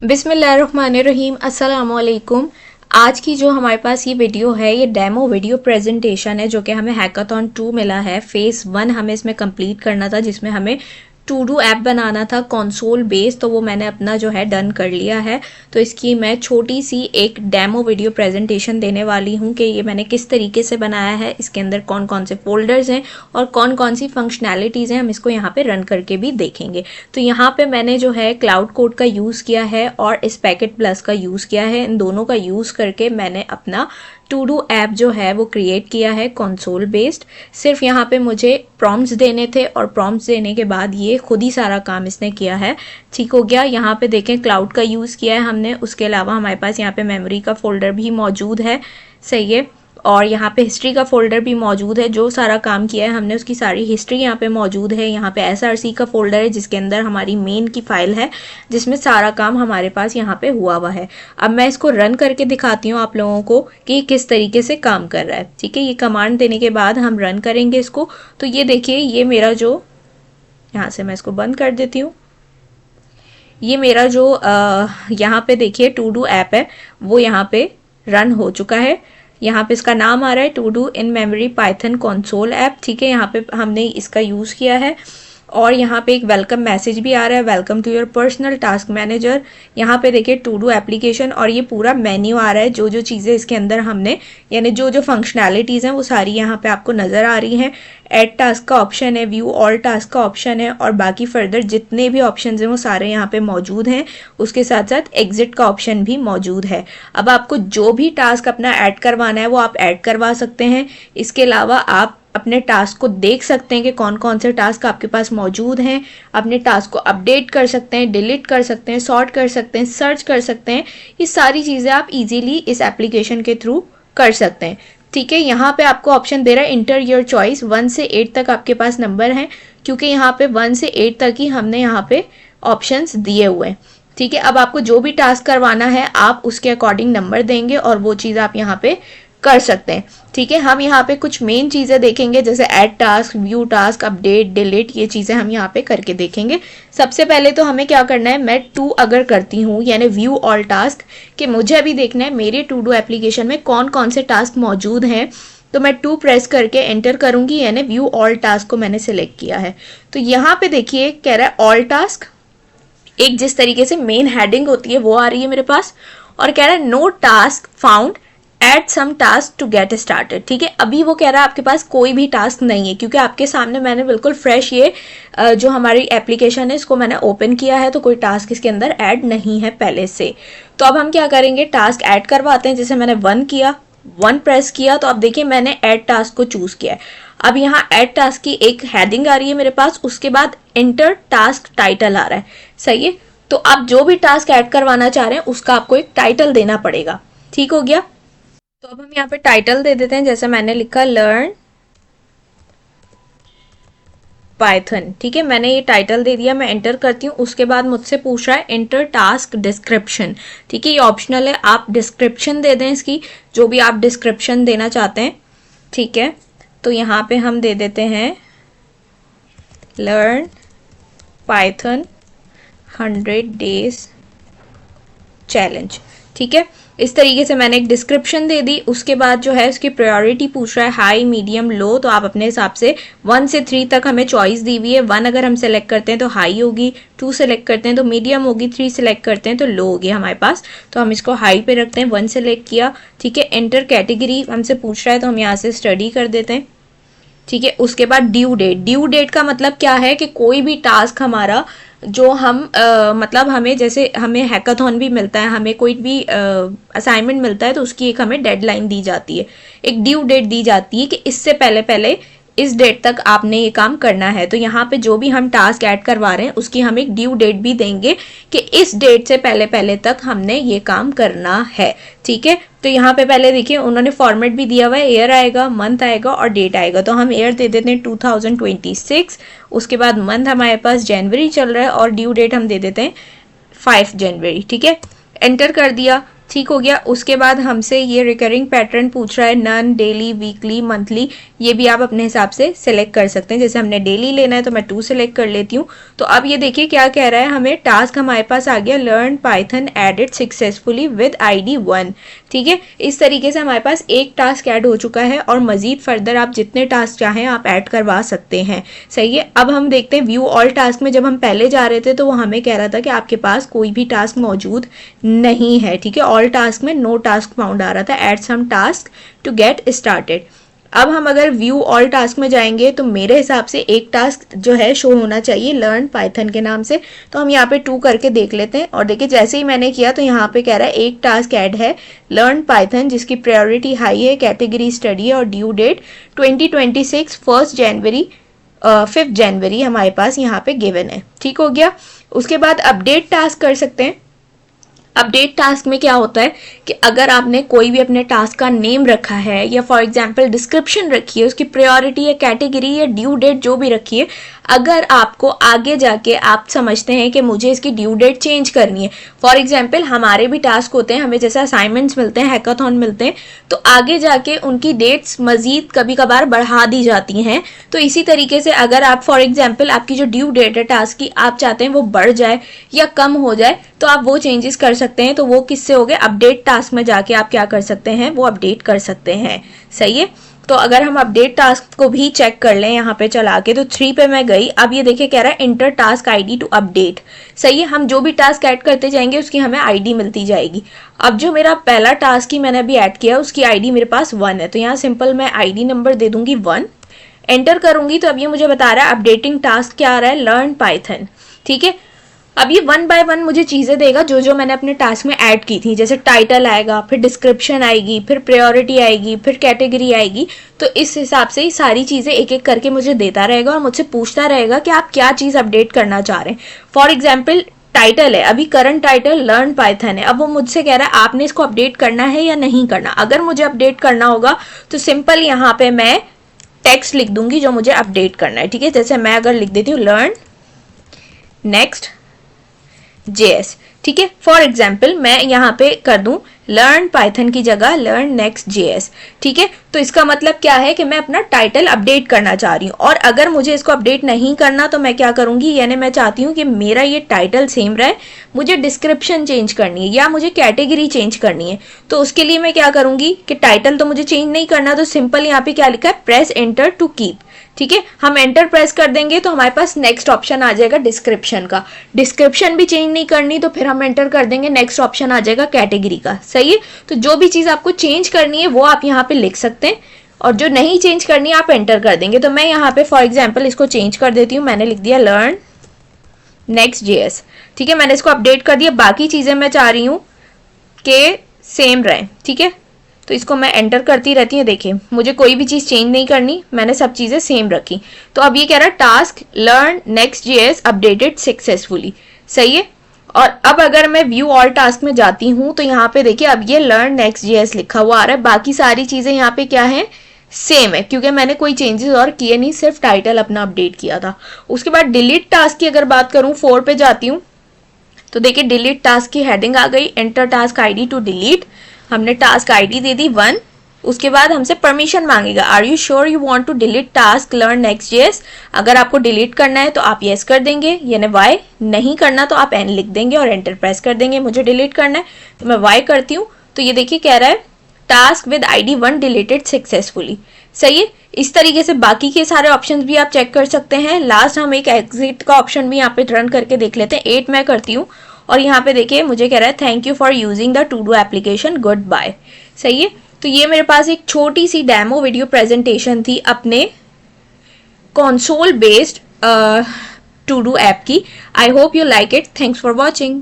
बिस्मिल्लाहिर्रहमानिर्रहीम अस्सलाम वालेकुम। आज की जो हमारे पास ये वीडियो है ये डेमो वीडियो प्रेजेंटेशन है जो कि हमें हैकाथॉन 2 मिला है। फेज़ 1 हमें इसमें कंप्लीट करना था जिसमें हमें टू डू ऐप बनाना था कंसोल बेस, तो वो मैंने अपना जो है डन कर लिया है। तो इसकी मैं छोटी सी एक डेमो वीडियो प्रेजेंटेशन देने वाली हूँ कि ये मैंने किस तरीके से बनाया है, इसके अंदर कौन कौन से फोल्डर्स हैं और कौन कौन सी फंक्शनैलिटीज़ हैं, हम इसको यहाँ पे रन करके भी देखेंगे। तो यहाँ पे मैंने जो है क्लाउड कोड का यूज़ किया है और इस पैकेट प्लस का यूज़ किया है। इन दोनों का यूज़ करके मैंने अपना टू डू ऐप जो है वो क्रिएट किया है कंसोल बेस्ड। सिर्फ यहाँ पे मुझे प्रॉम्प्ट्स देने थे और प्रॉम्प्ट्स देने के बाद ये खुद ही सारा काम इसने किया है। ठीक हो गया। यहाँ पे देखें क्लाउड का यूज़ किया है हमने, उसके अलावा हमारे पास यहाँ पे मेमोरी का फोल्डर भी मौजूद है। सही है। और यहाँ पे हिस्ट्री का फोल्डर भी मौजूद है। जो सारा काम किया है हमने उसकी सारी हिस्ट्री यहाँ पे मौजूद है। यहाँ पे SRC का फोल्डर है जिसके अंदर हमारी मेन की फाइल है जिसमें सारा काम हमारे पास यहाँ पे हुआ है। अब मैं इसको रन करके दिखाती हूँ आप लोगों को कि किस तरीके से काम कर रहा है। ठीक है, ये कमांड देने के बाद हम रन करेंगे इसको। तो ये देखिए, ये मेरा जो, यहाँ से मैं इसको बंद कर देती हूँ। ये मेरा जो यहाँ पे देखिए टू डू ऐप है वो यहाँ पे रन हो चुका है। यहाँ पे इसका नाम आ रहा है to do in memory Python console app. ठीक है, यहाँ पे हमने इसका यूज़ किया है और यहाँ पे एक वेलकम मैसेज भी आ रहा है, welcome to your personal task manager. यहाँ पे देखिए टू डू एप्लीकेशन और ये पूरा मेन्यू आ रहा है। जो जो चीज़ें इसके अंदर हमने, यानी जो जो फंक्शनैलिटीज़ हैं वो सारी यहाँ पे आपको नज़र आ रही हैं। ऐड टास्क का ऑप्शन है, व्यू ऑल टास्क का ऑप्शन है और बाकी फर्दर जितने भी ऑप्शन हैं वो सारे यहाँ पे मौजूद हैं। उसके साथ साथ एग्जिट का ऑप्शन भी मौजूद है। अब आपको जो भी टास्क अपना ऐड करवाना है वो आप ऐड करवा सकते हैं। इसके अलावा आप अपने टास्क को देख सकते हैं कि कौन कौन से टास्क आपके पास मौजूद हैं। अपने टास्क को अपडेट कर सकते हैं, डिलीट कर सकते हैं, सॉर्ट कर सकते हैं, सर्च कर सकते हैं। ये सारी चीज़ें आप इजीली इस एप्लीकेशन के थ्रू कर सकते हैं। ठीक है, यहाँ पे आपको ऑप्शन दे रहा है इंटर योर चॉइस। 1 से 8 तक आपके पास नंबर हैं क्योंकि यहाँ पे 1 से 8 तक ही हमने यहाँ पे ऑप्शंस दिए हुए हैं। ठीक है, अब आपको जो भी टास्क करवाना है आप उसके अकॉर्डिंग नंबर देंगे और वो चीज़ आप यहाँ पे कर सकते हैं। ठीक है, हम यहाँ पे कुछ मेन चीज़ें देखेंगे जैसे add task, view task, update, delete, ये चीज़ें हम यहाँ पे करके देखेंगे। सबसे पहले तो हमें क्या करना है, मैं 2 अगर करती हूँ यानी व्यू ऑल टास्क, कि मुझे अभी देखना है मेरे टू डू एप्लीकेशन में कौन कौन से टास्क मौजूद हैं। तो मैं 2 प्रेस करके एंटर करूँगी, यानी व्यू ऑल टास्क को मैंने सिलेक्ट किया है। तो यहाँ पे देखिए कह रहा है ऑल टास्क, एक जिस तरीके से मेन हेडिंग होती है वो आ रही है मेरे पास, और कह रहा है no task found, add some task to get started. ठीक है, अभी वो कह रहा है आपके पास कोई भी टास्क नहीं है क्योंकि आपके सामने मैंने बिल्कुल फ्रेश ये जो हमारी एप्लीकेशन है इसको मैंने ओपन किया है, तो कोई टास्क इसके अंदर ऐड नहीं है पहले से। तो अब हम क्या करेंगे, टास्क ऐड करवाते हैं। जैसे मैंने 1 किया, 1 प्रेस किया, तो अब देखिए मैंने ऐड टास्क को चूज किया है। अब यहाँ ऐड टास्क की एक हेडिंग आ रही है मेरे पास, उसके बाद एंटर टास्क टाइटल आ रहा है। सही है, तो आप जो भी टास्क ऐड करवाना चाह रहे हैं उसका आपको एक टाइटल देना पड़ेगा। ठीक हो गया। तो अब हम यहाँ पे टाइटल दे देते हैं, जैसे मैंने लिखा लर्न पाइथन। ठीक है, मैंने ये टाइटल दे दिया। मैं एंटर करती हूँ, उसके बाद मुझसे पूछ रहा है एंटर टास्क डिस्क्रिप्शन। ठीक है, ये ऑप्शनल है, आप डिस्क्रिप्शन दे दें इसकी, जो भी आप डिस्क्रिप्शन देना चाहते हैं। ठीक है, तो यहाँ पे हम दे देते हैं लर्न पाइथन 100 डेज चैलेंज। ठीक है, इस तरीके से मैंने एक डिस्क्रिप्शन दे दी। उसके बाद जो है उसकी प्रायोरिटी पूछ रहा है हाई, मीडियम, लो, तो आप अपने हिसाब से 1 से 3 तक हमें चॉइस दी हुई है। 1 अगर हम सेलेक्ट करते हैं तो हाई होगी, 2 सेलेक्ट करते हैं तो मीडियम होगी, 3 सेलेक्ट करते हैं तो लो होगी हमारे पास। तो हम इसको हाई पे रखते हैं, 1 सेलेक्ट किया। ठीक है, एंटर कैटेगरी हमसे पूछ रहा है तो हम यहाँ से स्टडी कर देते हैं। ठीक है, उसके बाद ड्यू डेट। ड्यू डेट का मतलब क्या है कि कोई भी टास्क हमारा जो हम मतलब हमें, जैसे हमें हैकाथॉन भी मिलता है, हमें कोई भी असाइनमेंट मिलता है तो उसकी एक हमें डेडलाइन दी जाती है, एक ड्यू डेट दी जाती है कि इससे पहले पहले इस डेट तक आपने ये काम करना है। तो यहाँ पे जो भी हम टास्क ऐड करवा रहे हैं उसकी हम एक ड्यू डेट भी देंगे कि इस डेट से पहले पहले तक हमने ये काम करना है। ठीक है, तो यहाँ पे पहले देखिए उन्होंने फॉर्मेट भी दिया हुआ है, ईयर आएगा, मंथ आएगा और डेट आएगा। तो हम ईयर दे देते हैं 2026, उसके बाद मंथ हमारे पास जनवरी चल रहा है और ड्यू डेट हम दे देते हैं 5 जनवरी। ठीक है, एंटर कर दिया। ठीक हो गया। उसके बाद हमसे ये रिकरिंग पैटर्न पूछ रहा है, नन, डेली, वीकली, मंथली, ये भी आप अपने हिसाब से सिलेक्ट कर सकते हैं। जैसे हमने डेली लेना है तो मैं 2 सिलेक्ट कर लेती हूँ। तो अब ये देखिए क्या कह रहा है, हमें टास्क हमारे पास आ गया, learn Python added successfully with ID 1। ठीक है, इस तरीके से हमारे पास एक टास्क ऐड हो चुका है और मजीद फर्दर आप जितने टास्क चाहें आप ऐड करवा सकते हैं। सही है, अब हम देखते हैं व्यू ऑल टास्क में। जब हम पहले जा रहे थे तो वो हमें कह रहा था कि आपके पास कोई भी टास्क मौजूद नहीं है। ठीक है, ऑल टास्क में नो टास्क फाउंड आ रहा था, add some task to get started. अब हम अगर व्यू ऑल टास्क में जाएंगे तो मेरे हिसाब से एक टास्क जो है शो होना चाहिए लर्न पाइथन के नाम से। तो हम यहाँ पे 2 करके देख लेते हैं और देखिए जैसे ही मैंने किया तो यहाँ पे कह रहा है एक टास्क ऐड है लर्न पाइथन, जिसकी प्रायोरिटी हाई है, कैटेगरी स्टडी है और ड्यू डेट 2026 1 जनवरी 5 जनवरी हमारे पास यहाँ पे गिवन है। ठीक हो गया। उसके बाद अपडेट टास्क कर सकते हैं। अपडेट टास्क में क्या होता है कि अगर आपने कोई भी अपने टास्क का नेम रखा है या फॉर एग्जांपल डिस्क्रिप्शन रखी है, उसकी प्रायोरिटी या कैटेगरी या ड्यू डेट जो भी रखी है, अगर आपको आगे जाके आप समझते हैं कि मुझे इसकी ड्यू डेट चेंज करनी है, फॉर एग्जांपल हमारे भी टास्क होते हैं, हमें जैसे असाइनमेंट्स मिलते हैं, हैकाथॉन मिलते हैं, तो आगे जाके उनकी डेट्स मजीद कभी कभार बढ़ा दी जाती हैं। तो इसी तरीके से अगर आप फॉर एग्जांपल आपकी जो ड्यू डेट है टास्क की, आप चाहते हैं वो बढ़ जाए या कम हो जाए, तो आप वो चेंजेस कर सकते हैं। तो वो किससे हो गए, अपडेट टास्क में जाके आप क्या कर सकते हैं, वो अपडेट कर सकते हैं। सही है, तो अगर हम अपडेट टास्क को भी चेक कर लें यहाँ पे चला के, तो 3 पे मैं गई। अब ये देखिए कह रहा है enter task ID to update. सही है, हम जो भी टास्क ऐड करते जाएंगे उसकी हमें ID मिलती जाएगी। अब जो मेरा पहला टास्क ही मैंने अभी ऐड किया उसकी ID मेरे पास 1 है, तो यहाँ सिंपल मैं ID नंबर दे दूंगी 1, एंटर करूंगी तो अब ये मुझे बता रहा है अपडेटिंग टास्क क्या आ रहा है, लर्न पाइथन। ठीक है, अब ये 1 बाय 1 मुझे चीज़ें देगा जो जो मैंने अपने टास्क में ऐड की थी, जैसे टाइटल आएगा, फिर डिस्क्रिप्शन आएगी, फिर प्रायोरिटी आएगी, फिर कैटेगरी आएगी। तो इस हिसाब से ही सारी चीज़ें एक एक करके मुझे देता रहेगा और मुझसे पूछता रहेगा कि आप क्या चीज़ अपडेट करना चाह रहे हैं। फॉर एग्जाम्पल टाइटल है, अभी करंट टाइटल लर्न पाइथन है, अब वो मुझसे कह रहा है आपने इसको अपडेट करना है या नहीं करना। अगर मुझे अपडेट करना होगा तो सिंपल यहाँ पे मैं टेक्स्ट लिख दूंगी जो मुझे अपडेट करना है। ठीक है, जैसे मैं अगर लिख देती हूँ लर्न नेक्स्ट JS। ठीक है, फॉर एग्जाम्पल मैं यहाँ पे कर दूं लर्न पाइथन की जगह लर्न नेक्स्ट JS। ठीक है, तो इसका मतलब क्या है कि मैं अपना टाइटल अपडेट करना चाह रही हूँ, और अगर मुझे इसको अपडेट नहीं करना तो मैं क्या करूंगी, यानी मैं चाहती हूँ कि मेरा ये टाइटल सेम रहे, मुझे डिस्क्रिप्शन चेंज करनी है या मुझे कैटेगरी चेंज करनी है, तो उसके लिए मैं क्या करूंगी कि टाइटल तो मुझे चेंज नहीं करना, तो सिंपल यहाँ पे क्या लिखा है, प्रेस एंटर टू कीप। ठीक है, हम एंटर प्रेस कर देंगे तो हमारे पास नेक्स्ट ऑप्शन आ जाएगा डिस्क्रिप्शन का। डिस्क्रिप्शन भी चेंज नहीं करनी तो फिर हम एंटर कर देंगे, नेक्स्ट ऑप्शन आ जाएगा कैटेगरी का। सही है, तो जो भी चीज़ आपको चेंज करनी है वो आप यहाँ पे लिख सकते हैं, और जो नहीं चेंज करनी है आप एंटर कर देंगे। तो मैं यहाँ पे फॉर एग्जाम्पल इसको चेंज कर देती हूँ, मैंने लिख दिया लर्न नेक्स्ट JS। ठीक है, मैंने इसको अपडेट कर दिया, बाकी चीज़ें मैं चाह रही हूँ कि सेम रहें। ठीक है, तो इसको मैं एंटर करती रहती हूँ। देखिए मुझे कोई भी चीज़ चेंज नहीं करनी, मैंने सब चीज़ें सेम रखी। तो अब ये कह रहा है task learn next JS updated successfully. सही है, और अब अगर मैं व्यू ऑल टास्क में जाती हूँ तो यहाँ पे देखिए अब ये लर्न नेक्स्ट JS लिखा हुआ आ रहा है, बाकी सारी चीज़ें यहाँ पे क्या है, सेम है, क्योंकि मैंने कोई चेंजेस और किए नहीं, सिर्फ टाइटल अपना अपडेट किया था। उसके बाद डिलीट टास्क की अगर बात करूँ, 4 पे जाती हूँ तो देखिए डिलीट टास्क की हेडिंग आ गई, enter task ID to delete. हमने टास्क ID दे दी 1, उसके बाद हमसे परमिशन मांगेगा, are you sure you want to delete task learn next JS। अगर आपको डिलीट करना है तो आप येस कर देंगे, यानी वाई, नहीं करना तो आप एन लिख देंगे और एंटर प्रेस कर देंगे। मुझे डिलीट करना है तो मैं वाई करती हूँ, तो ये देखिए कह रहा है task with ID 1 deleted successfully. सही है, इस तरीके से बाकी के सारे ऑप्शंस भी आप चेक कर सकते हैं। लास्ट हम एक एग्जिट का ऑप्शन भी यहाँ पे रन करके देख लेते हैं। 8 मैं करती हूँ और यहाँ पे देखिए मुझे कह रहा है thank you for using the to do application, goodbye. सही है, तो ये मेरे पास एक छोटी सी डेमो वीडियो प्रेजेंटेशन थी अपने console based to do app की। I hope you like it, thanks for watching.